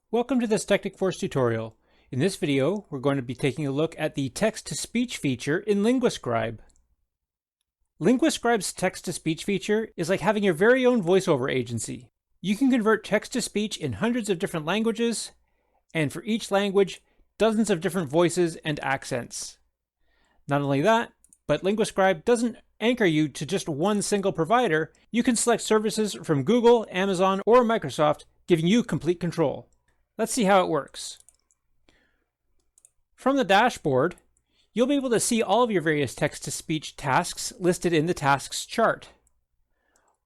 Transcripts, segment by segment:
Welcome to this TechnicForce tutorial. In this video, we're going to be taking a look at the text-to-speech feature in LinguaScribe. LinguaScribe's text-to-speech feature is like having your very own voiceover agency. You can convert text-to-speech in hundreds of different languages, and for each language, dozens of different voices and accents. Not only that, but LinguaScribe doesn't anchor you to just one single provider. You can select services from Google, Amazon, or Microsoft, giving you complete control. Let's see how it works. From the dashboard, you'll be able to see all of your various text-to-speech tasks listed in the tasks chart.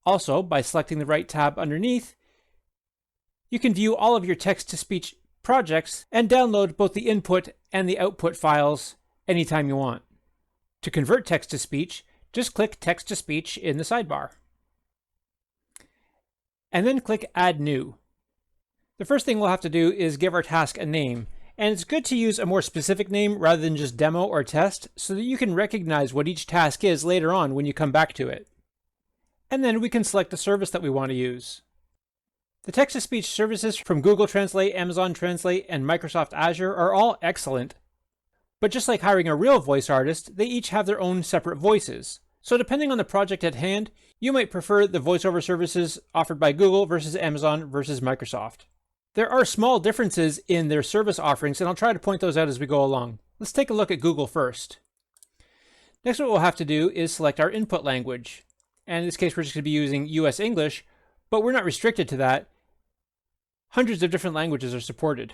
Also, by selecting the right tab underneath, you can view all of your text-to-speech projects and download both the input and the output files anytime you want. To convert text-to-speech, just click Text-to-Speech in the sidebar. And then click Add New. The first thing we'll have to do is give our task a name, and it's good to use a more specific name rather than just demo or test so that you can recognize what each task is later on when you come back to it. And then we can select the service that we want to use. The text-to-speech services from Google Translate, Amazon Translate, and Microsoft Azure are all excellent, but just like hiring a real voice artist, they each have their own separate voices. So depending on the project at hand, you might prefer the voiceover services offered by Google versus Amazon versus Microsoft. There are small differences in their service offerings, and I'll try to point those out as we go along. Let's take a look at Google first. Next, what we'll have to do is select our input language. And in this case, we're just going to be using US English, but we're not restricted to that. Hundreds of different languages are supported.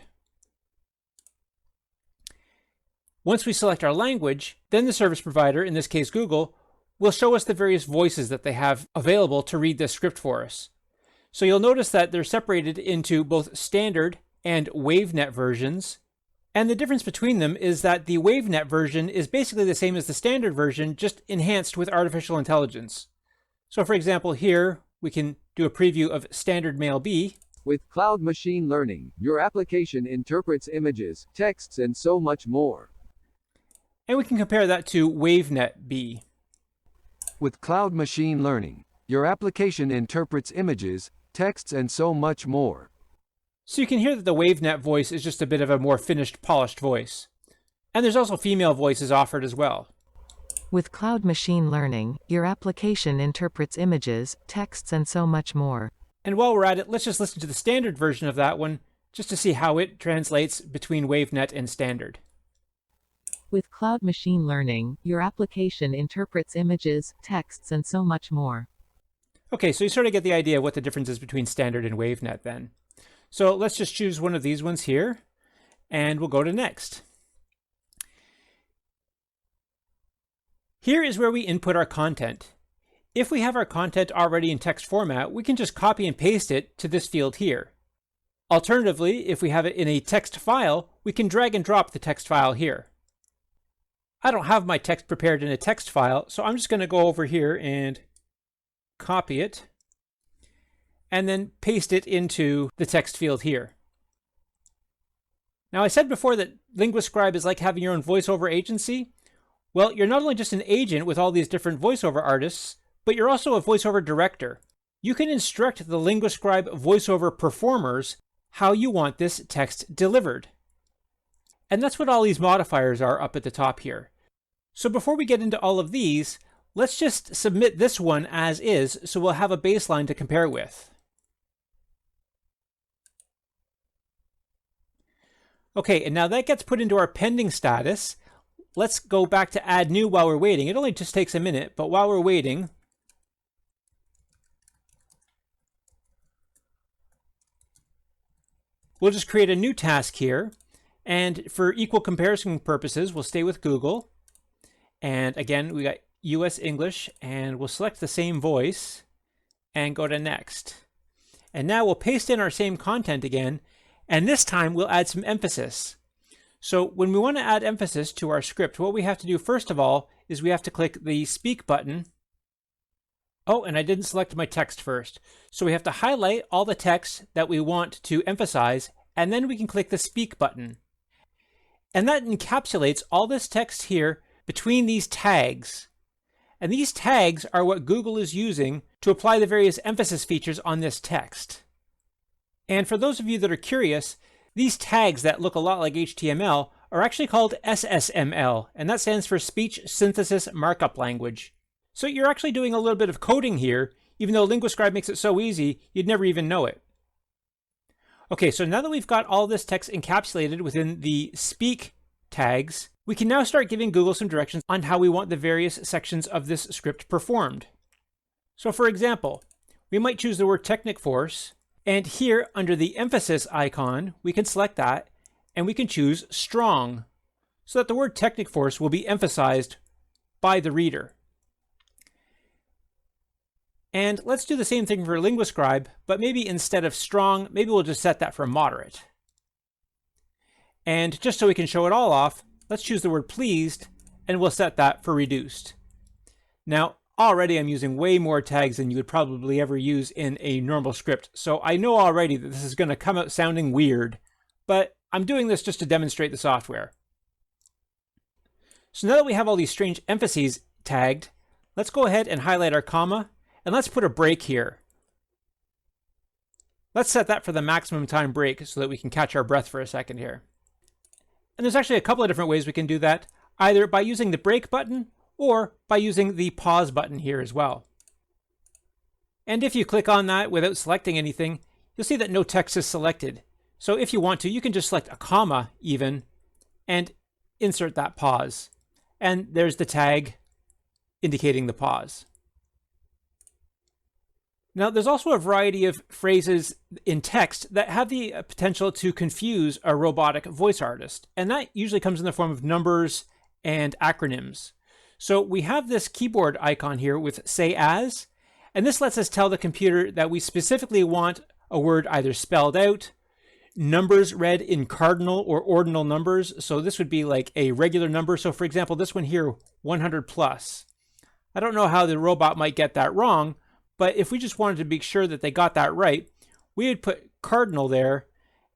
Once we select our language, then the service provider, in this case Google, will show us the various voices that they have available to read this script for us. So you'll notice that they're separated into both standard and WaveNet versions. And the difference between them is that the WaveNet version is basically the same as the standard version, just enhanced with artificial intelligence. So for example, here we can do a preview of Standard Mail B. With cloud machine learning, your application interprets images, texts, and so much more. And we can compare that to WaveNet B. With cloud machine learning, your application interprets images, texts, and so much more. So you can hear that the WaveNet voice is just a bit of a more finished, polished voice. And there's also female voices offered as well. With cloud machine learning, your application interprets images, texts, and so much more. And while we're at it, let's just listen to the standard version of that one, just to see how it translates between WaveNet and standard. With cloud machine learning, your application interprets images, texts, and so much more. Okay, so you sort of get the idea of what the difference is between standard and WaveNet then. So let's just choose one of these ones here, and we'll go to next. Here is where we input our content. If we have our content already in text format, we can just copy and paste it to this field here. Alternatively, if we have it in a text file, we can drag and drop the text file here. I don't have my text prepared in a text file, so I'm just going to go over here and copy it, and then paste it into the text field here. Now I said before that LinguaScribe is like having your own voiceover agency. Well, you're not only just an agent with all these different voiceover artists, but you're also a voiceover director. You can instruct the LinguaScribe voiceover performers how you want this text delivered. And that's what all these modifiers are up at the top here. So before we get into all of these, let's just submit this one as is, so we'll have a baseline to compare with. Okay, and now that gets put into our pending status. Let's go back to Add New while we're waiting. It only just takes a minute, but while we're waiting, we'll just create a new task here. And for equal comparison purposes, we'll stay with Google. And again, we got US English, and we'll select the same voice and go to next. And now we'll paste in our same content again, and this time we'll add some emphasis. So when we want to add emphasis to our script, what we have to do first of all is we have to click the speak button. Oh, and I didn't select my text first. So we have to highlight all the text that we want to emphasize, and then we can click the speak button. And that encapsulates all this text here between these tags. And these tags are what Google is using to apply the various emphasis features on this text. And for those of you that are curious, These tags that look a lot like HTML are actually called SSML, and that stands for Speech Synthesis Markup Language. So you're actually doing a little bit of coding here, even though LinguaScribe makes it so easy, you'd never even know it. Okay, so now that we've got all this text encapsulated within the speak tags, we can now start giving Google some directions on how we want the various sections of this script performed. So for example, we might choose the word Technic Force, and here under the emphasis icon, we can select that, and we can choose strong, so that the word Technic Force will be emphasized by the reader. And let's do the same thing for LinguaScribe, but maybe instead of strong, maybe we'll just set that for moderate. And just so we can show it all off, let's choose the word pleased, and we'll set that for reduced. Now, already I'm using way more tags than you would probably ever use in a normal script, so I know already that this is going to come out sounding weird, but I'm doing this just to demonstrate the software. So now that we have all these strange emphases tagged, let's go ahead and highlight our comma, and let's put a break here. Let's set that for the maximum time break so that we can catch our breath for a second here. And there's actually a couple of different ways we can do that, either by using the break button or by using the pause button here as well. And if you click on that without selecting anything, you'll see that no text is selected. So if you want to, you can just select a comma even and insert that pause. And there's the tag indicating the pause. Now, there's also a variety of phrases in text that have the potential to confuse a robotic voice artist, and that usually comes in the form of numbers and acronyms. So we have this keyboard icon here with Say As, and this lets us tell the computer that we specifically want a word either spelled out, numbers read in cardinal or ordinal numbers. So this would be like a regular number. So for example, this one here, 100 plus. I don't know how the robot might get that wrong, but if we just wanted to be sure that they got that right, we would put cardinal there,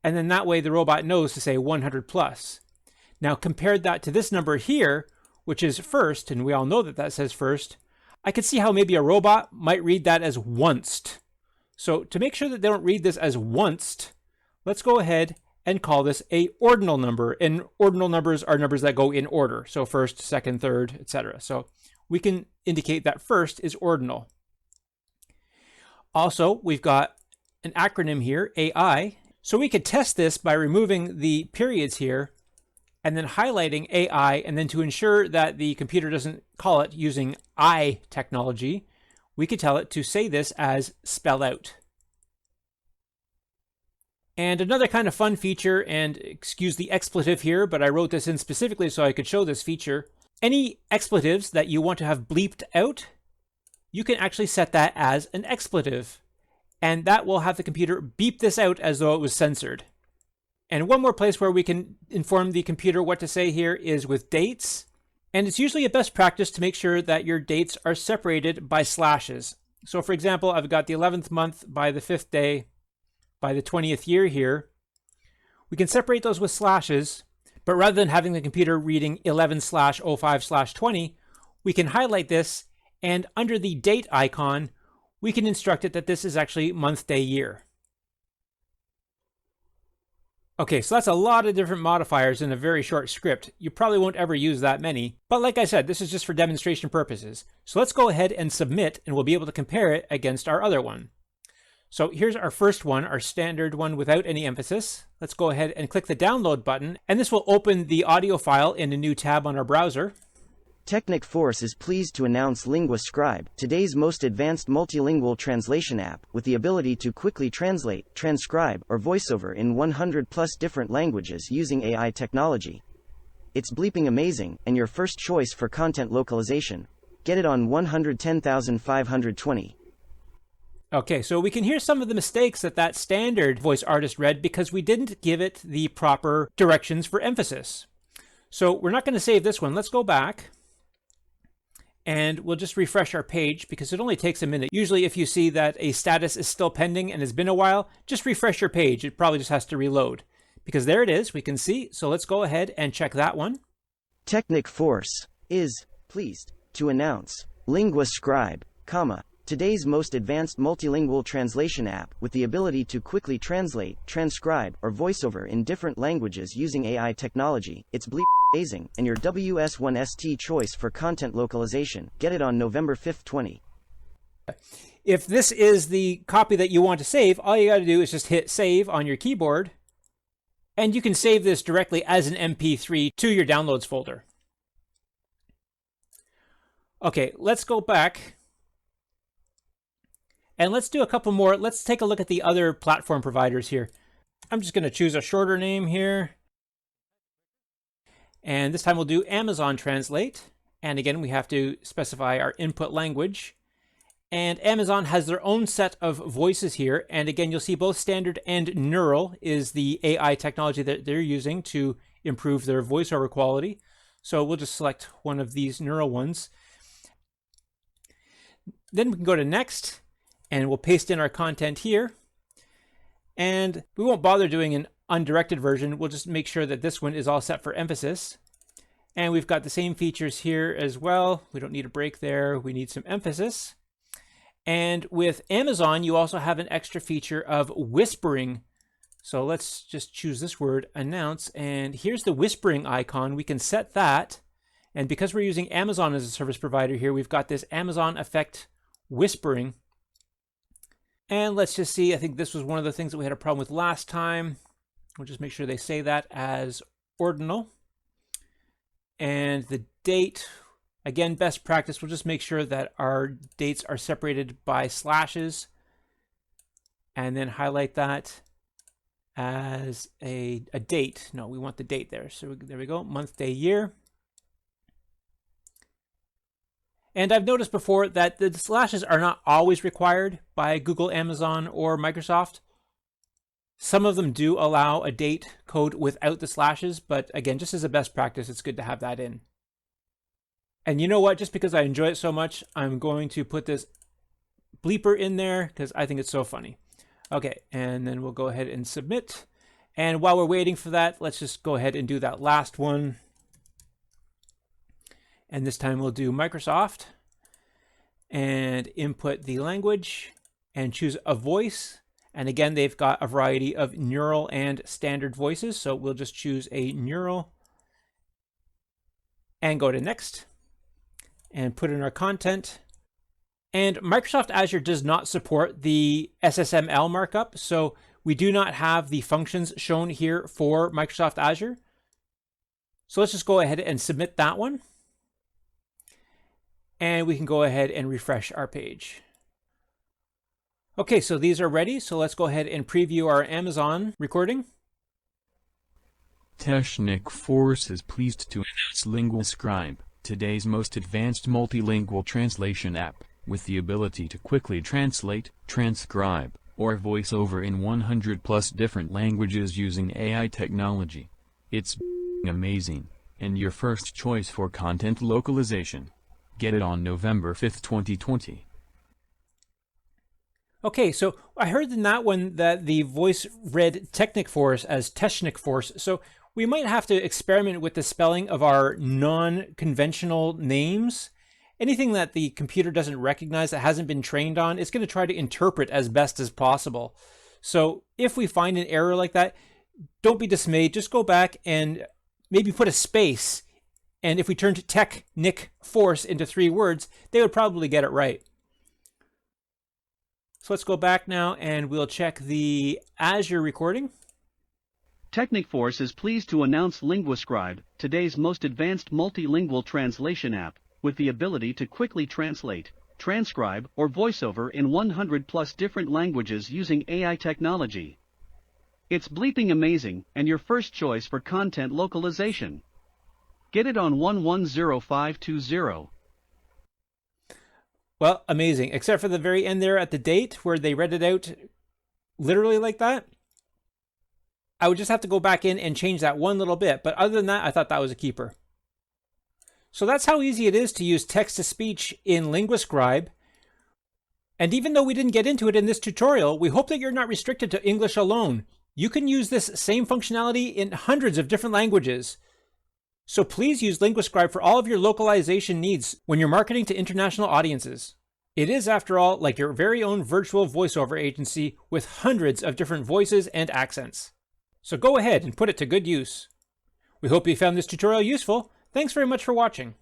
and then that way the robot knows to say 100 plus. Now compare that to this number here, which is first, and we all know that that says first. I could see how maybe a robot might read that as onced. So to make sure that they don't read this as onced, let's go ahead and call this a ordinal number. And ordinal numbers are numbers that go in order. So first, second, third, etc. So we can indicate that first is ordinal. Also, we've got an acronym here, AI. So we could test this by removing the periods here and then highlighting AI, and then to ensure that the computer doesn't call it using I technology, we could tell it to say this as spell out. And another kind of fun feature, and excuse the expletive here, but I wrote this in specifically so I could show this feature. Any expletives that you want to have bleeped out, you can actually set that as an expletive, and that will have the computer beep this out as though it was censored. And one more place where we can inform the computer what to say here is with dates. And it's usually a best practice to make sure that your dates are separated by slashes. So for example, I've got the 11th month by the 5th day by the 20th year here. We can separate those with slashes, but rather than having the computer reading 11/05/20, we can highlight this, and under the date icon, we can instruct it that this is actually month, day, year. Okay, so that's a lot of different modifiers in a very short script. You probably won't ever use that many, but like I said, this is just for demonstration purposes. So let's go ahead and submit, and we'll be able to compare it against our other one. So here's our first one, our standard one without any emphasis. Let's go ahead and click the download button, and this will open the audio file in a new tab on our browser. Technic Force is pleased to announce LinguaScribe, today's most advanced multilingual translation app, with the ability to quickly translate, transcribe, or voiceover in 100+ different languages using AI technology. It's bleeping amazing, and your first choice for content localization. Get it on 110,520. Okay, so we can hear some of the mistakes that that standard voice artist read because we didn't give it the proper directions for emphasis. So we're not going to save this one. Let's go back. And we'll just refresh our page because it only takes a minute. Usually if you see that a status is still pending and has been a while, just refresh your page. It probably just has to reload because there it is. We can see. So let's go ahead and check that one. Technic Force is pleased to announce LinguaScribe, today's most advanced multilingual translation app with the ability to quickly translate, transcribe, or voiceover in different languages using AI technology. It's bleep amazing, and your WS1ST choice for content localization. Get it on November 5th, 20. If this is the copy that you want to save, all you got to do is just hit save on your keyboard, and you can save this directly as an MP3 to your downloads folder. Okay, let's go back and let's do a couple more. Let's take a look at the other platform providers here. I'm just going to choose a shorter name here. And this time we'll do Amazon Translate. And again, we have to specify our input language. And Amazon has their own set of voices here. And again, you'll see both standard and neural is the AI technology that they're using to improve their voiceover quality. So we'll just select one of these neural ones. Then we can go to next, and we'll paste in our content here. And we won't bother doing an undirected version. We'll just make sure that this one is all set for emphasis. And we've got the same features here as well. We don't need a break there. We need some emphasis. And with Amazon, you also have an extra feature of whispering. So let's just choose this word, announce. And here's the whispering icon. We can set that. And because we're using Amazon as a service provider here, we've got this Amazon effect whispering. And let's just see, I think this was one of the things that we had a problem with last time. We'll just make sure they say that as ordinal. And the date, again, best practice, we'll just make sure that our dates are separated by slashes and then highlight that as a date. No, we want the date there. So there we go, month, day, year. And I've noticed before that the slashes are not always required by Google, Amazon, or Microsoft. Some of them do allow a date code without the slashes, but again, just as a best practice, it's good to have that in. And you know what? Just because I enjoy it so much, I'm going to put this bleeper in there because I think it's so funny. Okay, and then we'll go ahead and submit. And while we're waiting for that, let's just go ahead and do that last one. And this time we'll do Microsoft and input the language and choose a voice. And again, they've got a variety of neural and standard voices. So we'll just choose a neural and go to next and put in our content. And Microsoft Azure does not support the SSML markup. So we do not have the functions shown here for Microsoft Azure. So let's just go ahead and submit that one. And we can go ahead and refresh our page. Okay, so these are ready. So let's go ahead and preview our Amazon recording. Technic Force is pleased to announce LinguaScribe, today's most advanced multilingual translation app, with the ability to quickly translate, transcribe, or voice over in 100+ different languages using AI technology. It's amazing, and your first choice for content localization. Get it on November 5th, 2020. Okay, so I heard in that one that the voice read Technic Force as Technic Force. So we might have to experiment with the spelling of our non-conventional names. Anything that the computer doesn't recognize, that hasn't been trained on, it's going to try to interpret as best as possible. So if we find an error like that, don't be dismayed. Just go back and maybe put a space. And if we turned Technic Force into 3 words, they would probably get it right. So let's go back now and we'll check the Azure recording. Technic Force is pleased to announce LinguaScribe, today's most advanced multilingual translation app, with the ability to quickly translate, transcribe, or voiceover in 100+ different languages using AI technology. It's bleeping amazing, and your first choice for content localization. Get it on 110520. Well, amazing, except for the very end there at the date where they read it out literally like that. I would just have to go back in and change that one little bit. But other than that, I thought that was a keeper. So that's how easy it is to use text-to-speech in LinguaScribe. And even though we didn't get into it in this tutorial, we hope that you're not restricted to English alone. You can use this same functionality in hundreds of different languages. So please use LinguaScribe for all of your localization needs when you're marketing to international audiences. It is, after all, like your very own virtual voiceover agency with hundreds of different voices and accents. So go ahead and put it to good use. We hope you found this tutorial useful. Thanks very much for watching.